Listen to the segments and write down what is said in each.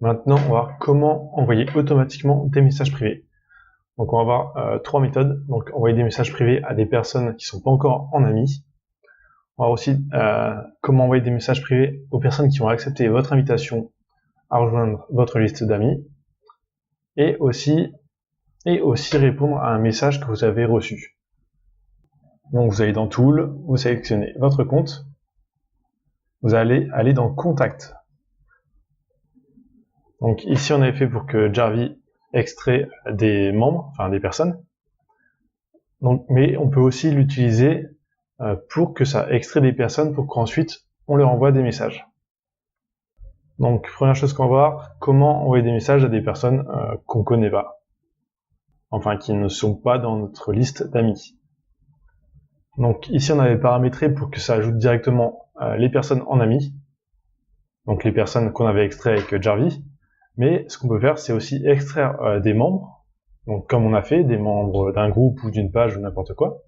Maintenant, on va voir comment envoyer automatiquement des messages privés. Donc, on va voir trois méthodes. Donc, envoyer des messages privés à des personnes qui sont pas encore en amis. On va voir aussi comment envoyer des messages privés aux personnes qui ont accepté votre invitation à rejoindre votre liste d'amis. Et aussi répondre à un message que vous avez reçu. Donc, vous allez dans Tool, vous sélectionnez votre compte. Vous allez aller dans Contact. Donc ici, on avait fait pour que Jarvis extrait des membres, enfin des personnes. Donc, mais on peut aussi l'utiliser pour que ça extrait des personnes pour qu'ensuite on leur envoie des messages. Donc première chose qu'on va voir, comment envoyer des messages à des personnes qu'on connaît pas. Enfin qui ne sont pas dans notre liste d'amis. Donc ici on avait paramétré pour que ça ajoute directement les personnes en amis. Donc les personnes qu'on avait extrait avec Jarvis. Mais ce qu'on peut faire, c'est aussi extraire des membres, donc comme on a fait, des membres d'un groupe ou d'une page ou n'importe quoi,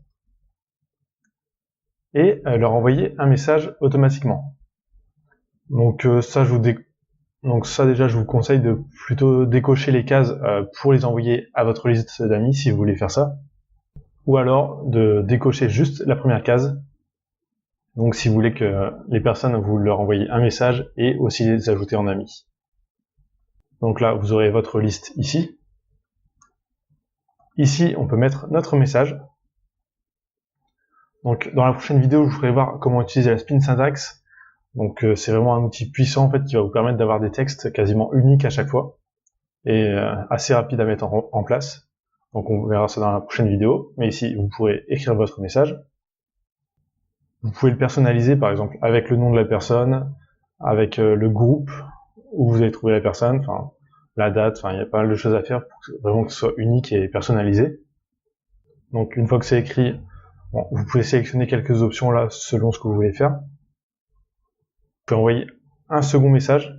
et leur envoyer un message automatiquement. Donc ça, déjà, je vous conseille de plutôt décocher les cases pour les envoyer à votre liste d'amis si vous voulez faire ça, ou alors de décocher juste la première case. Donc si vous voulez que les personnes, vous leur envoyez un message et aussi les ajouter en amis. Donc là, vous aurez votre liste ici. Ici, on peut mettre notre message. Donc, dans la prochaine vidéo, je vous ferai voir comment utiliser la spin syntax. Donc, c'est vraiment un outil puissant en fait qui va vous permettre d'avoir des textes quasiment uniques à chaque fois et assez rapides à mettre en place. Donc, on verra ça dans la prochaine vidéo. Mais ici, vous pourrez écrire votre message. Vous pouvez le personnaliser, par exemple, avec le nom de la personne, avec le groupe où vous avez trouvé la personne, enfin la date, enfin il y a pas mal de choses à faire pour vraiment que ce soit unique et personnalisé. Donc une fois que c'est écrit, bon, vous pouvez sélectionner quelques options là selon ce que vous voulez faire. Vous pouvez envoyer un second message.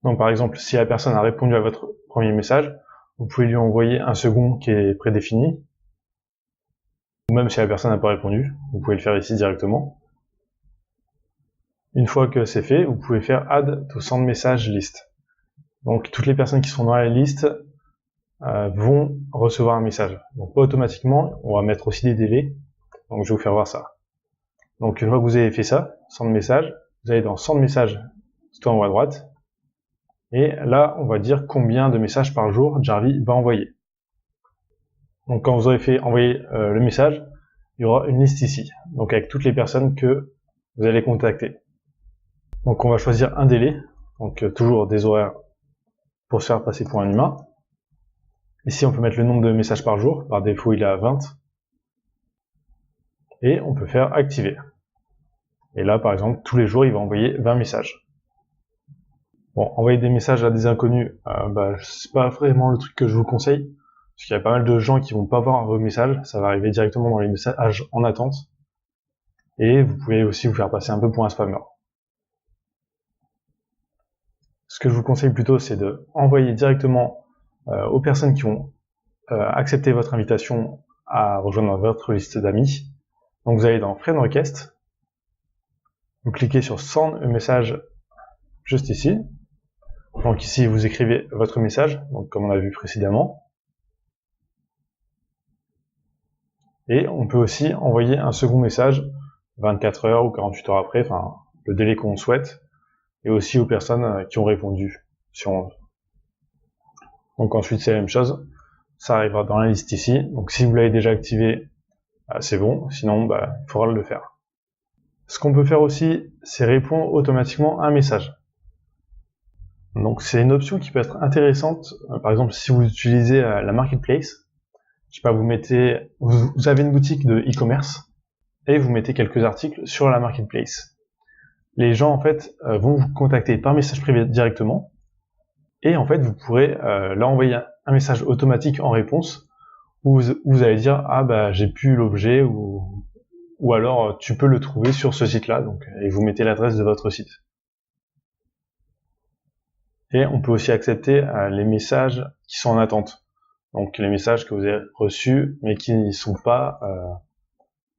Donc par exemple, si la personne a répondu à votre premier message, vous pouvez lui envoyer un second qui est prédéfini. Ou même si la personne n'a pas répondu, vous pouvez le faire ici directement. Une fois que c'est fait, vous pouvez faire Add to Send Message List. Donc toutes les personnes qui sont dans la liste vont recevoir un message. Donc pas automatiquement, on va mettre aussi des délais. Donc je vais vous faire voir ça. Donc une fois que vous avez fait ça, Send Message, vous allez dans Send Message tout en haut à droite. Et là, on va dire combien de messages par jour Jarvis va envoyer. Donc quand vous aurez fait envoyer le message, il y aura une liste ici. Donc avec toutes les personnes que vous allez contacter. Donc on va choisir un délai. Donc toujours des horaires pour se faire passer pour un humain. Ici, on peut mettre le nombre de messages par jour. Par défaut, il est à 20. Et on peut faire activer. Et là, par exemple, tous les jours, il va envoyer 20 messages. Bon, envoyer des messages à des inconnus, c'est pas vraiment le truc que je vous conseille. Parce qu'il y a pas mal de gens qui vont pas voir vos messages. Ça va arriver directement dans les messages en attente. Et vous pouvez aussi vous faire passer un peu pour un spammer. Ce que je vous conseille plutôt, c'est de envoyer directement aux personnes qui ont accepté votre invitation à rejoindre votre liste d'amis. Donc vous allez dans Friend Request, vous cliquez sur Send un message juste ici. Donc ici vous écrivez votre message, donc comme on a vu précédemment. Et on peut aussi envoyer un second message 24 heures ou 48 heures après, enfin le délai qu'on souhaite, et aussi aux personnes qui ont répondu. Donc ensuite c'est la même chose, ça arrivera dans la liste ici. Donc si vous l'avez déjà activé, c'est bon, sinon il faudra le faire. Ce qu'on peut faire aussi, c'est répondre automatiquement à un message. Donc c'est une option qui peut être intéressante. Par exemple, si vous utilisez la marketplace, je sais pas, vous avez une boutique de e-commerce et vous mettez quelques articles sur la marketplace. Les gens en fait vont vous contacter par message privé directement et en fait vous pourrez leur envoyer un message automatique en réponse où vous allez dire j'ai plus l'objet ou alors tu peux le trouver sur ce site-là, donc et vous mettez l'adresse de votre site. Et on peut aussi accepter les messages qui sont en attente. Donc les messages que vous avez reçus mais qui ne sont pas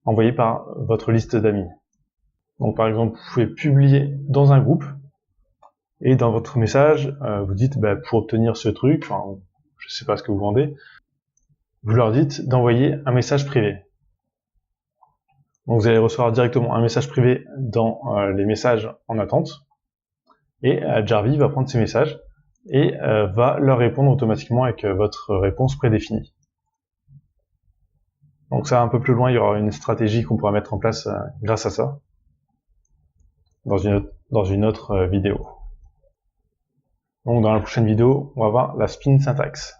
envoyés par votre liste d'amis. Donc par exemple, vous pouvez publier dans un groupe. Et dans votre message, vous dites, pour obtenir ce truc, enfin, je sais pas ce que vous vendez, vous leur dites d'envoyer un message privé. Donc vous allez recevoir directement un message privé dans les messages en attente, et Jarvis va prendre ces messages et va leur répondre automatiquement avec votre réponse prédéfinie. Donc ça, un peu plus loin, il y aura une stratégie qu'on pourra mettre en place grâce à ça, dans une autre vidéo. Donc dans la prochaine vidéo, on va voir la spin syntaxe.